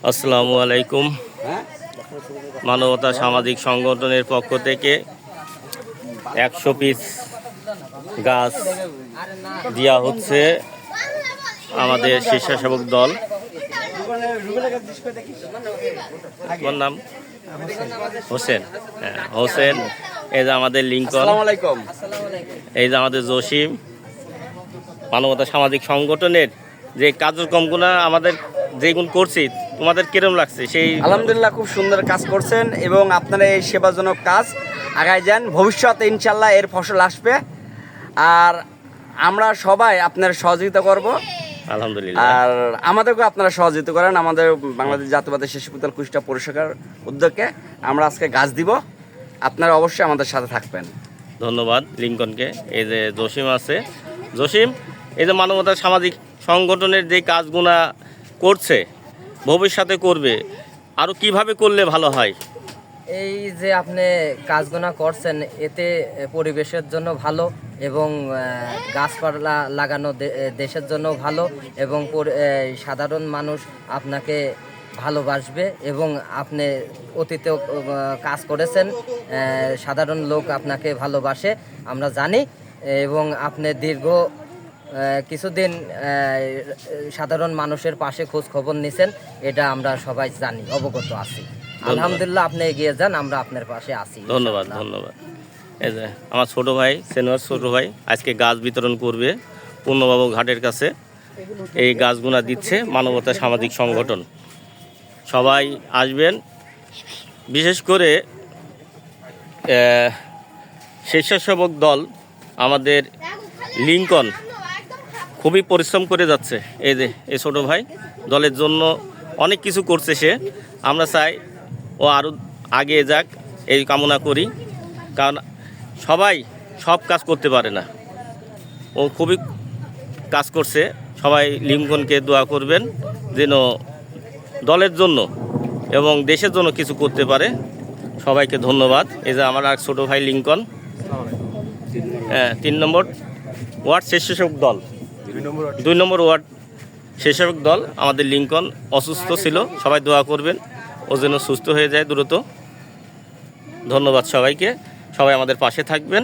আসসালামু আলাইকুম। মানবতা সামাজিক সংগঠনের পক্ষ থেকে 100 পিস গাছ দেওয়া হচ্ছে আমাদের স্বেচ্ছাসেবক দল। আপনার নাম? হোসেন। হ্যাঁ, হোসেন। এই যে আমাদের লিঙ্কন, এই যে আমাদের জসিম। মানবতা সামাজিক সংগঠনের যে কার্যক্রমগুলো আমাদের যেগুলো করছি, তোমাদের কিরম লাগছে? সেই আলহামদুলিল্লাহ, খুব সুন্দর কাজ করছেন এবং আপনারা এই সেবাজনক কাজ আগায় যান। ভবিষ্যতে ইনশাল্লাহ এর ফসল আসবে, আর আমরা সবাই আপনার সহযোগিতা করব। আলহামদুলিল্লাহ। আর আমাদেরকে আপনারা সহযোগিতা করেন। আমাদের বাংলাদেশ জাতীয়তাবাদী শিশু বিদ্যালয় কুষ্টিয়া পৌরসভার উদ্যোগে আমরা আজকে গাছ দিব, আপনারা অবশ্যই আমাদের সাথে থাকবেন। ধন্যবাদ লিঙ্কনকে। এই যে জসিম আছে, জসিম এই যে মানবতা সামাজিক সংগঠনের যে কাজগুলো করছে, ভবিষ্যতে করবে, আরও কিভাবে করলে ভালো হয়? এই যে আপনি কাজগুলো করছেন, এতে পরিবেশের জন্য ভালো এবং গাছপালা লাগানো দেশের জন্য ভালো এবং সাধারণ মানুষ আপনাকে ভালোবাসবে এবং আপনি অতীতেও কাজ করেছেন, সাধারণ লোক আপনাকে ভালোবাসে আমরা জানি, এবং আপনি দীর্ঘ কিছুদিন সাধারণ মানুষের পাশে খোঁজ খবর নিছেন, এটা আমরা সবাই জানি, অবগত আছি। আলহামদুলিল্লাহ, আপনি এগিয়ে যান, আমরা আপনার পাশে আছি। ধন্যবাদ, ধন্যবাদ। এই যে আমার ছোট ভাই, সিনিয়র ছোট ভাই আজকে গাছ বিতরণ করবে পূর্ণবাবু ঘাটের কাছে। এই গাছগুলা দিচ্ছে মানবতা সামাজিক সংগঠন। সবাই আসবেন, বিশেষ করে স্বেচ্ছাসেবক দল আমাদের লিঙ্কন খুবই পরিশ্রম করে যাচ্ছে। এই যে এই ছোটো ভাই দলের জন্য অনেক কিছু করছে সে। আমরা চাই ও আরও আগে যাক, এই কামনা করি, কারণ সবাই সব কাজ করতে পারে না। ও খুবই কাজ করছে। সবাই লিঙ্কনকে দোয়া করবেন যেন দলের জন্য এবং দেশের জন্য কিছু করতে পারে। সবাইকে ধন্যবাদ। এই যে আমার আর ছোটো ভাই লিঙ্কন, 3 নম্বর ওয়ার্ড স্বেচ্ছাসেবক দল, 2 নম্বর ওয়ার্ড স্বেচ্ছাসেবক দল। আমাদের লিঙ্কন অসুস্থ ছিল, সবাই দোয়া করবেন ও যেন সুস্থ হয়ে যায় দ্রুত। ধন্যবাদ সবাইকে, সবাই আমাদের পাশে থাকবেন।